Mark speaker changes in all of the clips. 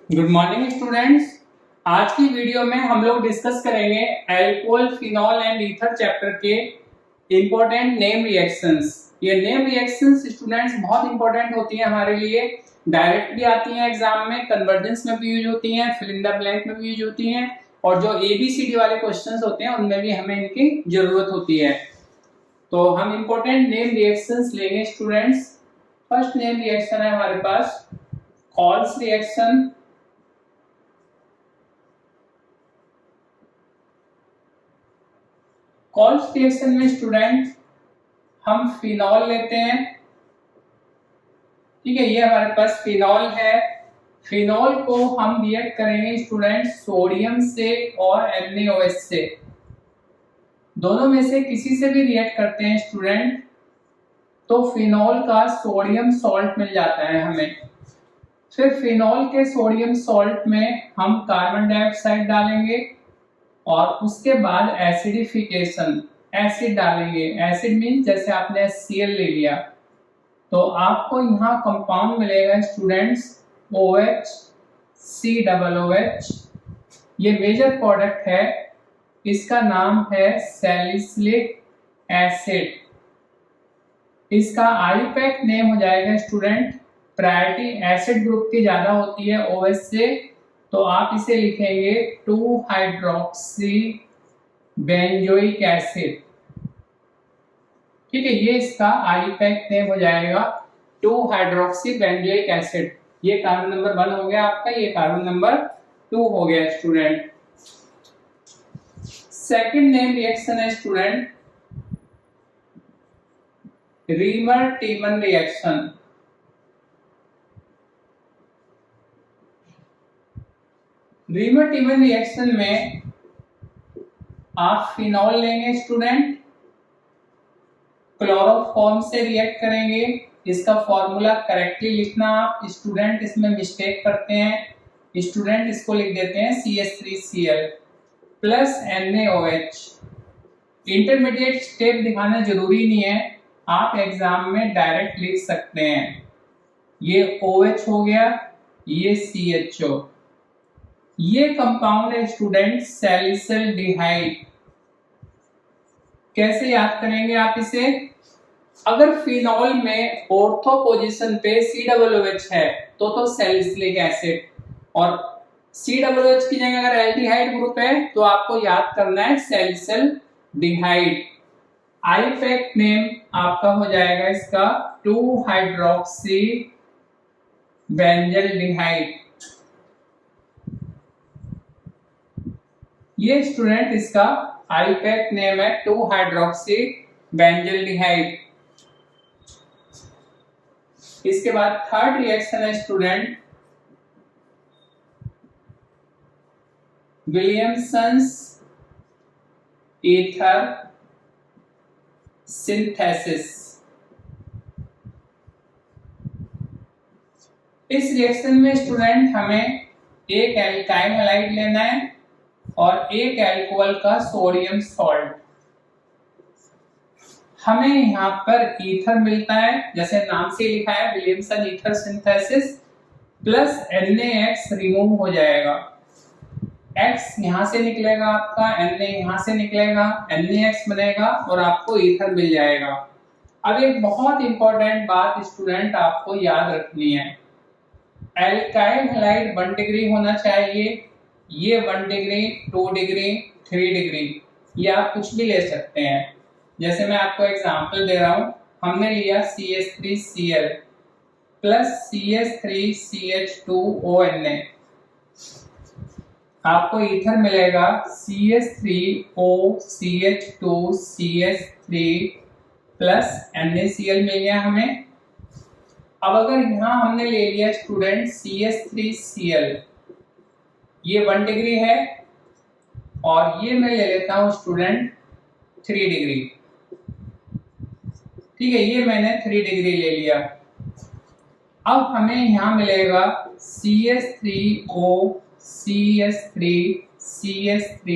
Speaker 1: Good morning students. आज की video में हम लोग डिस्कस करेंगे alcohol, phenol and ether chapter के इंपॉर्टेंट नेम रिएक्शंस। ये नेम रिएक्शंस स्टूडेंट्स बहुत इंपॉर्टेंट होती हैं हमारे लिए। डायरेक्ट भी आती हैं एग्जाम में, कन्वर्जेंस में भी यूज होती हैं, फिल इन द ब्लैंक में भी यूज होती हैं, और जो ABCD वाले क्वेश्चंस होते हैं उनमें भी हमें इनकी जरूरत होती है। तो हम इंपॉर्टेंट नेम रिएक्शंस लेंगे स्टूडेंट्स। फर्स्ट नेम रिएक्शन है हमारे पास कॉल्स रिएक्शन। कॉल्स रिएक्शन में स्टूडेंट हम फिनॉल लेते हैं। ठीक है, ये हमारे पास फिनॉल है। फिनॉल को हम रिएक्ट करेंगे स्टूडेंट सोडियम से और NaOH से। दोनों में से किसी से भी रिएक्ट करते हैं स्टूडेंट तो फिनॉल का सोडियम सॉल्ट मिल जाता है हमें। फिर फिनॉल के सोडियम सॉल्ट में हम कार्बन डाइऑक्साइड डालेंगे और उसके बाद एसिडिफिकेशन, एसिड डालेंगे। एसिड मीन जैसे आपने HCl ले लिया तो आपको यहाँ कंपाउंड मिलेगा स्टूडेंट्स OH COOH। ये मेजर प्रोडक्ट है, इसका नाम है सैलिसिलिक एसिड। इसका आईयूपैक नेम हो जाएगा स्टूडेंट, प्रायोरिटी एसिड ग्रुप की ज्यादा होती है OH से, तो आप इसे लिखेंगे 2-हाइड्रोक्सी बेंजोइक एसिड। ठीक है, ये इसका आईयूपैक नेम हो जाएगा 2-हाइड्रोक्सी बेंजोइक एसिड। ये कार्बन नंबर 1 हो गया आपका, ये कार्बन नंबर 2 हो गया स्टूडेंट। सेकंड नेम रिएक्शन है student reamer टीमन reaction. Reamer टीमन reaction में आप फिनॉल लेंगे स्टूडेंट, क्लोरोफॉर्म से रिएक्ट करेंगे। इसका फॉर्मूला करेक्टली लिखना आप स्टूडेंट, इसमें मिस्टेक करते हैं स्टूडेंट, इसको लिख देते हैं CH3Cl plus NaOH। Intermediate step दिखाना जरूरी नहीं है, आप एग्जाम में डायरेक्ट लिख सकते हैं। ये OH हो गया, ये CHO। ये कंपाउंड है स्टूडेंट सैलिसिल्डिहाइड। कैसे याद करेंगे आप इसे? अगर फिनॉल में ऑर्थो पोजीशन पे COOH है तो सैलिसिलिक एसिड, और COOH की जगह अगर एल्डिहाइड ग्रुप है तो आपको याद करना है सैलिसिल्डिहाइड। आईयूपैक नेम आपका हो जाएगा इसका 2-हाइड्रोक्सी बेंजल्डिहाइड। ये स्टूडेंट इसका आईयूपैक नेम है 2-हाइड्रोक्सी बेंजल्डिहाइड। इसके बाद थर्ड रिएक्शन है स्टूडेंट विलियमसन्स ईथर सिंथेसिस। इस रिएक्शन में स्टूडेंट हमें एक एल्काइल हैलाइड लेना है और एक अल्कोहल का सोडियम सॉल्ट। हमें यहाँ पर ईथर मिलता है, जैसे नाम से लिखा है Williamson ether synthesis, plus NaX remove हो जाएगा। X यहाँ से निकलेगा आपका, Na यहाँ से निकलेगा, NaX बनेगा और आपको ईथर मिल जाएगा। अब एक बहुत इंपॉर्टेंट बात स्टूडेंट आपको याद रखनी है, एल्काइल हैलाइड 1 डिग्री होना चाहिए। ये 1 डिग्री, 2 डिग्री, 3 डिग्री, ये आप कुछ भी ले सकते हैं। जैसे मैं आपको एग्जांपल दे रहा हूं, हमने लिया CH3Cl प्लस CH3CH2ONA, आपको ईथर मिलेगा CH3OCH2CH3 प्लस NaCl मिल गया हमें। अब अगर यहाँ हमने ले लिया स्टूडेंट CH3Cl, ये 1 डिग्री है और ये मैं ले लेता हूं स्टूडेंट 3 डिग्री। ठीक है, ये मैंने 3 डिग्री ले लिया। अब हमें यहाँ मिलेगा CH3O CH3 CH3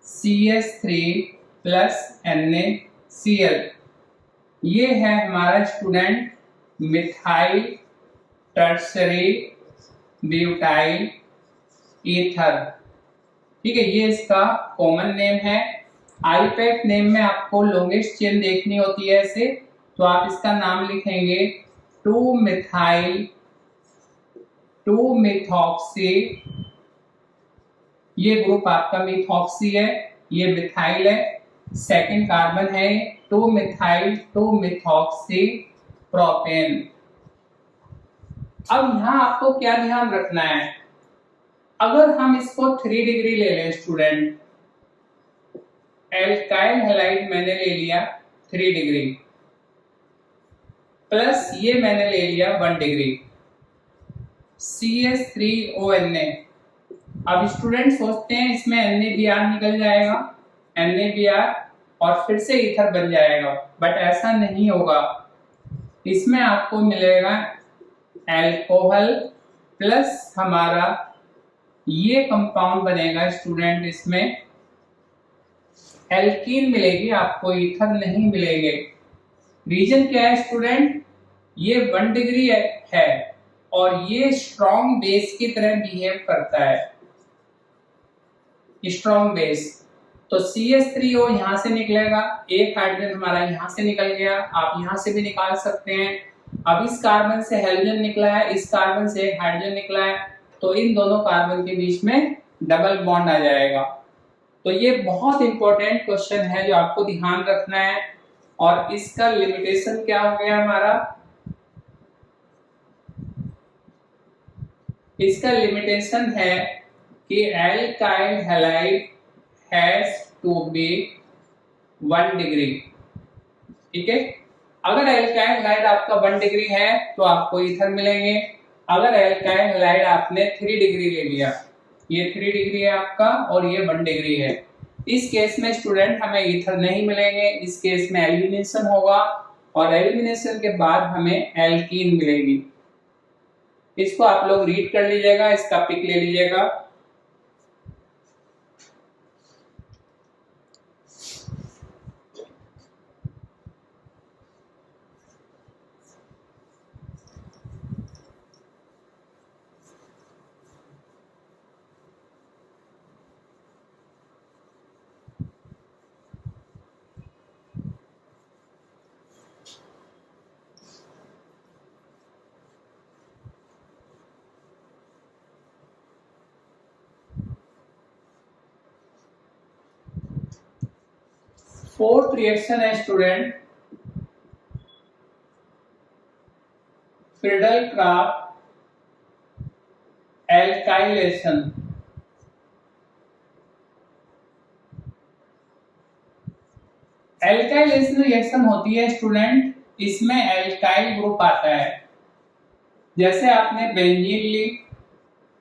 Speaker 1: CH3 plus NaCl। ये है हमारा student methyl tertiary butyl ether. ठीक है, ये इसका कॉमन नेम है। आईपैक नेम में आपको लॉन्गेस्ट चेन देखनी होती है ऐसे, तो आप इसका नाम लिखेंगे 2-मिथॉक्सी। ये ग्रुप आपका मिथॉक्सी है, ये मिथाइल है, सेकंड कार्बन है 2-मिथाइल 2-मिथॉक्सी प्रोपेन। अब यहां आपको क्या ध्यान रखना है, अगर हम इसको 3 डिग्री ले लें स्टूडेंट, एल्काइल हैलाइड मैंने ले लिया 3 डिग्री, प्लस ये मैंने ले लिया 1 डिग्री, CH3ONA। अब स्टूडेंट सोचते हैं इसमें NaBr निकल जाएगा, NaBr और फिर से ईथर बन जाएगा, बट ऐसा नहीं होगा। इसमें आपको मिलेगा अल्कोहल प्लस हमारा ये कंपाउंड बनेगा स्टूडेंट, इसमें एल्कीन मिलेगी आपको, ईथर नहीं मिलेंगे। रीजन क्या है स्टूडेंट, ये 1 डिग्री है और ये स्ट्रॉन्ग बेस की तरह बिहेव करता है, स्ट्रॉन्ग बेस। तो CH3O यहां से निकलेगा, एक हाइड्रोजन हमारा यहां से निकल गया, आप यहां से भी निकाल सकते हैं। अब इस कार्बन से हाइड्रोजन निकला है, इस कार्बन से एक हाइड्रोजन निकला है, तो इन दोनों कार्बन के बीच में डबल बॉन्ड आ जाएगा। तो ये बहुत इंपॉर्टेंट क्वेश्चन है जो आपको ध्यान रखना है। और इसका लिमिटेशन क्या हो गया हमारा, इसका लिमिटेशन है कि alkyl halide has to be 1 degree. ठीक है, अगर एल्काइल हैलाइड आपका 1 डिग्री है तो आपको ईथर मिलेंगे। अगर एल्काइल हैलाइड आपने 3 डिग्री ले लिया, ये 3 डिग्री है आपका और ये 1 डिग्री है, इस केस में स्टूडेंट हमें ईथर नहीं मिलेंगे, इस केस में एलिमिनेशन होगा और एलिमिनेशन के बाद हमें एल्कीन मिलेगी। इसको आप लोग रीड कर लीजिएगा, इसका पिक ले लीजिएगा। फोर्थ रिएक्शन है student Friedel-Crafts alkylation. Alkylation reaction होती है स्टूडेंट, इसमें एल्काइल ग्रुप आता है। जैसे आपने बेंजीन ली,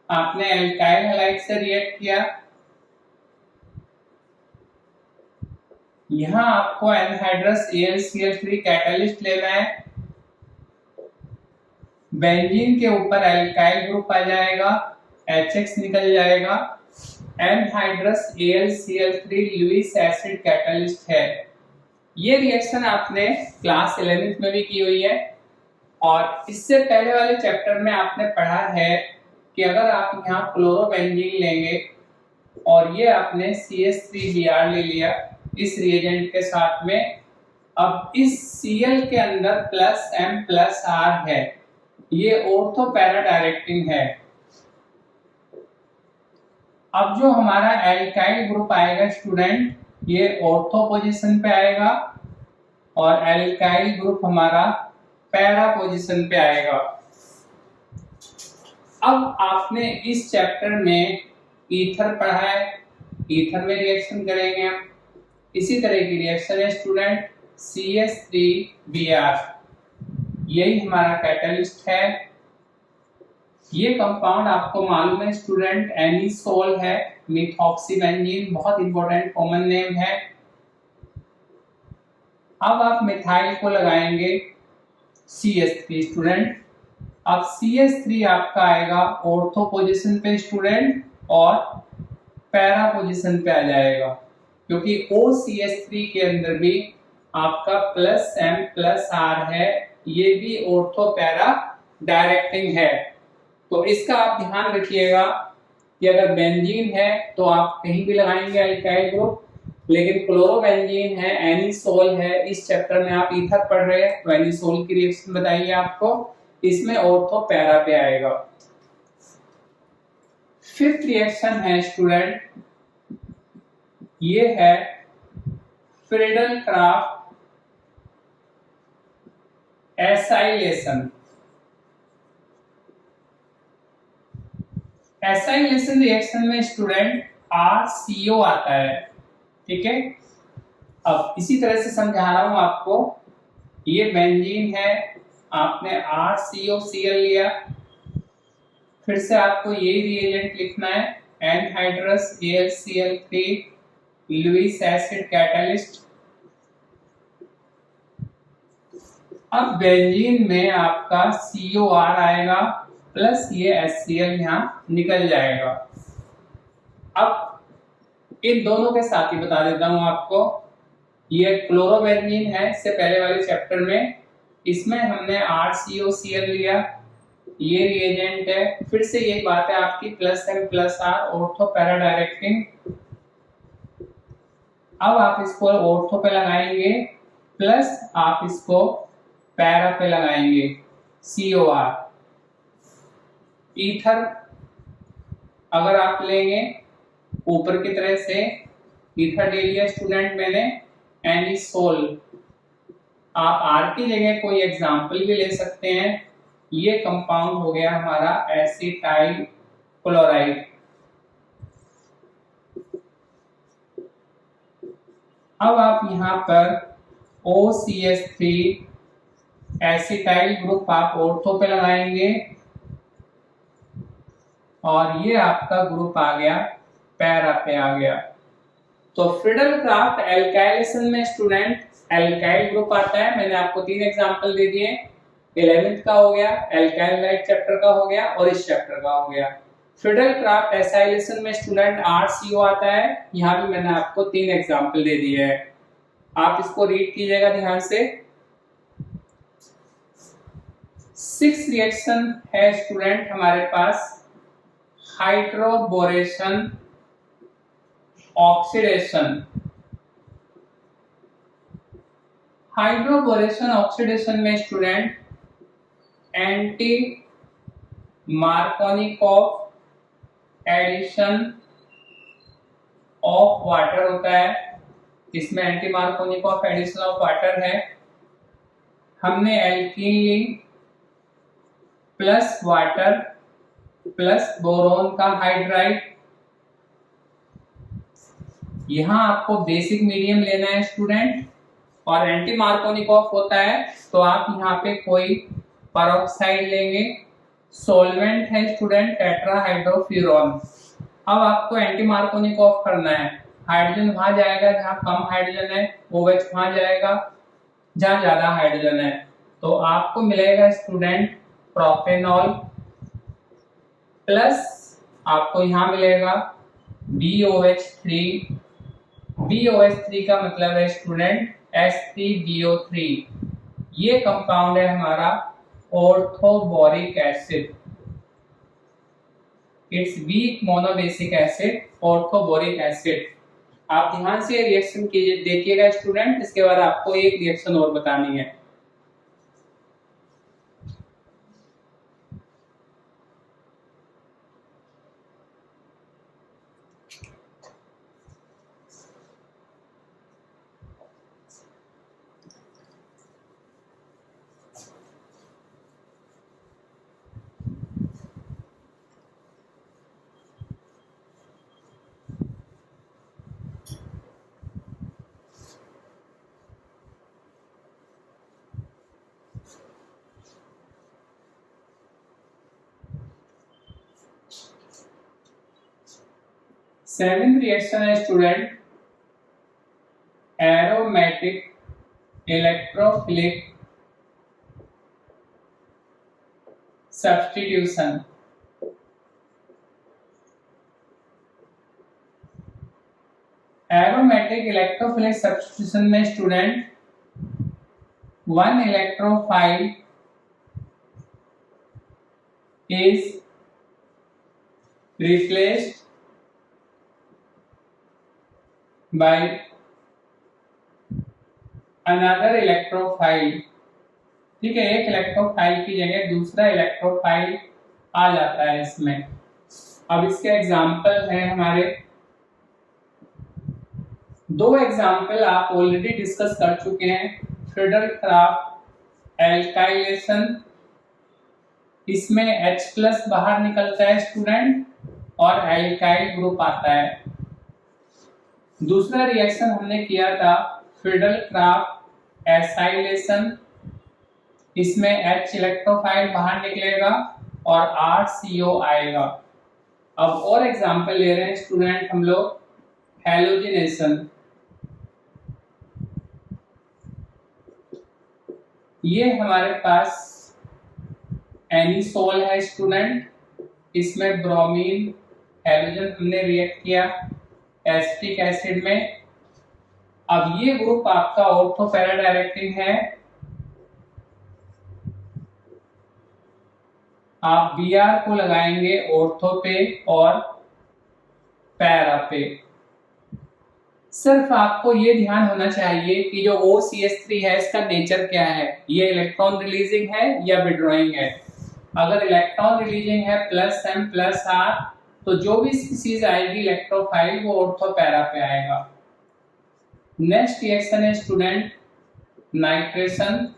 Speaker 1: आपने एल्काइल हैलाइड से रिएक्ट किया, यहां आपको एनहाइड्रस AlCl3 कैटलिस्ट लेना है, बेंजीन के ऊपर एल्काइल ग्रुप आ जाएगा, HX निकल जाएगा, anhydrous AlCl3 Lewis acid catalyst है। ये रिएक्शन आपने क्लास 11th में भी की हुई है और इससे पहले वाले चैप्टर में आपने पढ़ा है कि अगर आप यहाँ क्लोरोबेंजीन लेंगे और ये आपने CH3Br ले लिया इस रिएजेंट के साथ में, अब इस Cl के अंदर +M+R है, ये ऑर्थो पैरा डायरेक्टिंग है। अब जो हमारा एल्काइल ग्रुप आएगा स्टूडेंट, ये ऑर्थो पोजीशन पे आएगा और एल्काइल ग्रुप हमारा पैरा पोजीशन पे आएगा। अब आपने इस चैप्टर में ईथर पढ़ा है, ईथर में रिएक्शन करेंगे हम। इसी तरह की रिएक्शन है स्टूडेंट CH3Br, यही हमारा कैटलिस्ट है। ये कंपाउंड आपको मालूम है स्टूडेंट, एनिसोल है, मिथॉक्सीबेंजीन, बहुत इंपॉर्टेंट कॉमन नेम है। अब आप मिथाइल को लगाएंगे CH3 स्टूडेंट। अब CH3 आपका आएगा ऑर्थो पोजीशन पे स्टूडेंट और पैरा पोजीशन पे आ जाएगा, क्योंकि OCH3 के अंदर भी आपका +M+R है, ये भी ऑर्थो पैरा डायरेक्टिंग है। तो इसका आप ध्यान रखिएगा कि अगर बेंजीन है तो आप कहीं भी लगाएंगे अल्काइल ग्रुप, लेकिन क्लोरोबेंजीन है, एनिसोल है, इस चैप्टर में आप ईथर पढ़ रहे हैं तो एनिसोल की रिएक्शन बताइए आपको, इसमें ऑर्थो पैरा पे आएगा। फिफ्थ रिएक्शन है स्टूडेंट, ये है Friedel Crafts acylation. Acylation reaction में स्टूडेंट RCO आता है, ठीक है। अब इसी तरह से समझा रहा हूं आपको, ये बेंजीन है, आपने RCOCl लिया, फिर से आपको यही रिएजेंट लिखना है, anhydrous AlCl3 Lewis acid catalyst. अब बेंजीन में आपका COR आएगा प्लस ये HCl यहाँ निकल जाएगा। अब इन दोनों के साथ ही बता देता हूं आपको, ये क्लोरोबेंजीन है, इससे पहले वाले चैप्टर में इसमें हमने RCOCl लिया, ये रिएजेंट है, फिर से यही बात है आपकी +M+R ऑर्थो पैरा डायरेक्टिंग। अब आप इसको ऑर्थो पे लगाएंगे प्लस आप इसको पैरा पे लगाएंगे COR। ईथर अगर आप लेंगे ऊपर की तरह से ईथर ले लिया स्टूडेंट मैंने, एनिसोल, आप R की जगह कोई एग्जाम्पल भी ले सकते हैं, ये कंपाउंड हो गया हमारा एसिटाइल क्लोराइड। अब आप यहां पर OCH3 एसिटाइल ग्रुप आप ऑर्थो पे लगाएंगे और ये आपका ग्रुप आ गया पैरा पे आ गया। तो फ्रीडल क्राफ्ट एल्काइलेशन में स्टूडेंट एल्काइल ग्रुप आता है, मैंने आपको 3 एग्जांपल दे दिए, 11th का हो गया, एल्काइल लाइट चैप्टर का हो गया और इस चैप्टर का हो गया। फ्रीडल क्राफ्ट एसाइलेशन में स्टूडेंट RCO आता है, यहाँ भी मैंने आपको 3 एग्जांपल दे दिए हैं, आप इसको रीड कीजिएगा ध्यान से। 6 रिएक्शन है स्टूडेंट हमारे पास, हाइड्रोबोरेशन ऑक्सीडेशन। हाइड्रोबोरेशन ऑक्सीडेशन में student anti Markovnikov addition of water होता है, इसमें anti Markovnikov addition of water है। हमने एल्कीन ली प्लस वाटर प्लस बोरोन का हाइड्राइड, यहां आपको बेसिक मीडियम लेना है स्टूडेंट, और एंटी मार्कोनिकॉफ होता है तो आप यहाँ पे कोई पेरोक्साइड लेंगे, सॉल्वेंट है स्टूडेंट टेट्राहाइड्रोफ्यूरॉन। अब आपको एंटी मार्कोनिकॉफ करना है, हाइड्रोजन वहां जाएगा जहां कम हाइड्रोजन है, OH वहां जाएगा जहां ज्यादा हाइड्रोजन है, तो आपको मिलेगा स्टूडेंट प्रोपेनॉल प्लस आपको यहां मिलेगा BOH3। BOH3 का मतलब है स्टूडेंट H3BO3, ये कंपाउंड है हमारा orthoboric acid, it's weak monobasic acid orthoboric acid. आप ध्यान से रिएक्शन कीजिए, देखिएगा स्टूडेंट, इसके बाद आपको एक रिएक्शन और बतानी है। सेवेंथ रिएक्शन है student aromatic electrophilic substitution. Aromatic electrophilic substitution में student 1 electrophile is replaced by another electrophile। ठीक है, एक इलेक्ट्रोफाइल की जगह दूसरा इलेक्ट्रोफाइल आ जाता है इसमें। अब इसके एग्जाम्पल है हमारे, दो एग्जाम्पल आप ऑलरेडी डिस्कस कर चुके हैं। फ्रीडल-क्राफ्ट एल्काइलेशन, इसमें H+ बाहर निकलता है स्टूडेंट और एल्काइल ग्रुप आता है। दूसरा रिएक्शन हमने किया था फ्रीडल-क्राफ्ट एसाइलेशन, इसमें H इलेक्ट्रोफाइल बाहर निकलेगा और RCO आएगा। अब और एग्जांपल ले रहे हैं स्टूडेंट हम लोग, हैलोजिनेशन। ये हमारे पास एनिसोल है स्टूडेंट, इसमें ब्रोमीन हैलोजन हमने रिएक्ट किया एसिटिक एसिड में। अब ये ग्रुप आपका ऑर्थो पैरा डायरेक्टिंग है, आप Br को लगाएंगे ऑर्थो पे और पैरा पे। सिर्फ आपको ये ध्यान होना चाहिए कि जो OCH3 है इसका नेचर क्या है, ये इलेक्ट्रॉन रिलीजिंग है या विड्रॉइंग है। अगर इलेक्ट्रॉन रिलीजिंग है +M+R, तो जो भी स्पीसीज आएगी इलेक्ट्रोफाइल वो ऑर्थो पैरा पे आएगा। नेक्स्ट रिएक्शन है स्टूडेंट नाइट्रेशन।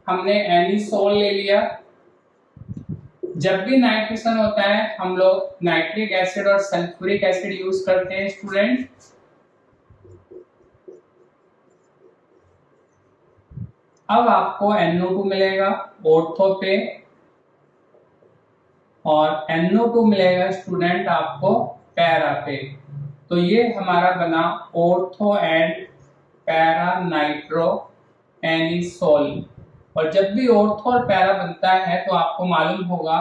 Speaker 1: हमने एनिसोल ले लिया। जब भी नाइट्रेशन होता है हम लोग नाइट्रिक एसिड और सल्फ्यूरिक एसिड यूज करते हैं स्टूडेंट। अब आपको NO2 मिलेगा ऑर्थो पे और NO2 मिलेगा स्टूडेंट आपको पैरा पे। तो ये हमारा बना ortho and para nitro anisole. और जब भी ऑर्थो और पैरा बनता है तो आपको मालूम होगा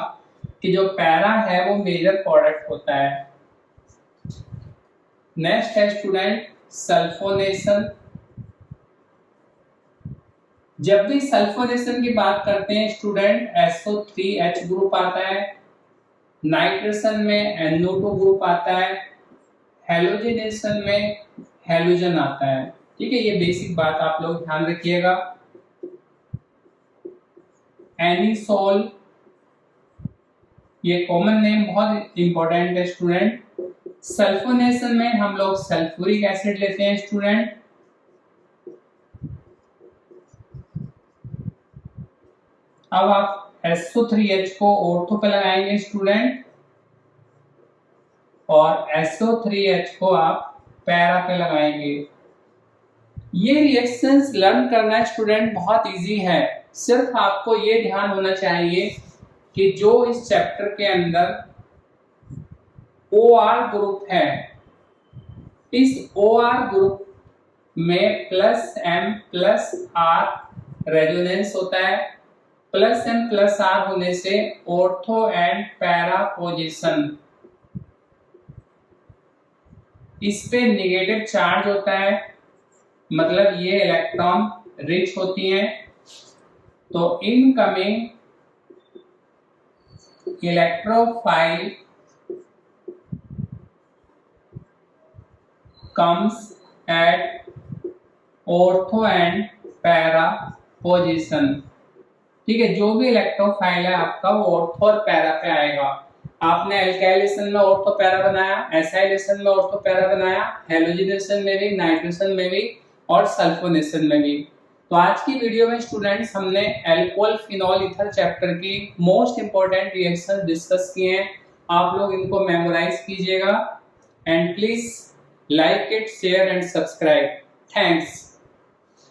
Speaker 1: कि जो पैरा है वो मेजर प्रोडक्ट होता है। नेक्स्ट है स्टूडेंट सल्फोनेशन। जब भी सल्फोनेशन की बात करते हैं स्टूडेंट SO3H ग्रुप आता है, नाइट्रेशन में NO2 ग्रुप आता है, हैलोजिनेशन में हैलोजन आता है। ठीक है, ये बेसिक बात आप लोग ध्यान रखिएगा। एनिसोल ये कॉमन नेम बहुत इंपॉर्टेंट है स्टूडेंट। सल्फोनेशन में हम लोग सल्फ्यूरिक एसिड लेते हैं स्टूडेंट। अब आप SO3H को ऑर्थो पे लगाएंगे स्टूडेंट और SO3H को आप पैरा पे लगाएंगे। ये रिएक्शंस लर्न करना स्टूडेंट बहुत इजी है। सिर्फ आपको ये ध्यान होना चाहिए कि जो इस चैप्टर के अंदर OR ग्रुप है, इस OR ग्रुप में +M+R रेजोनेंस होता है। +M+R होने से ऑर्थो एंड पैरा पोजीशन, इस पे नेगेटिव चार्ज होता है, मतलब ये इलेक्ट्रॉन रिच होती हैं। तो incoming electrophile comes at ortho and para position। ठीक है, जो भी इलेक्ट्रोफाइल है आपका वो ऑर्थो और पैरा पे आएगा। आपने एल्काइलेशन में ऑर्थो पैरा बनाया, एसाइलेशन में ऑर्थो पैरा बनाया, हैलोजिनेशन में भी, नाइट्रेशन में भी और सल्फोनेशन में भी। तो आज की वीडियो में स्टूडेंट्स हमने अल्कोहल फिनॉल ईथर चैप्टर की मोस्ट इंपॉर्टेंट रिएक्शन डिस्कस किए हैं। आप लोग इनको मेमोराइज कीजिएगा and please like it, share and subscribe. Thanks.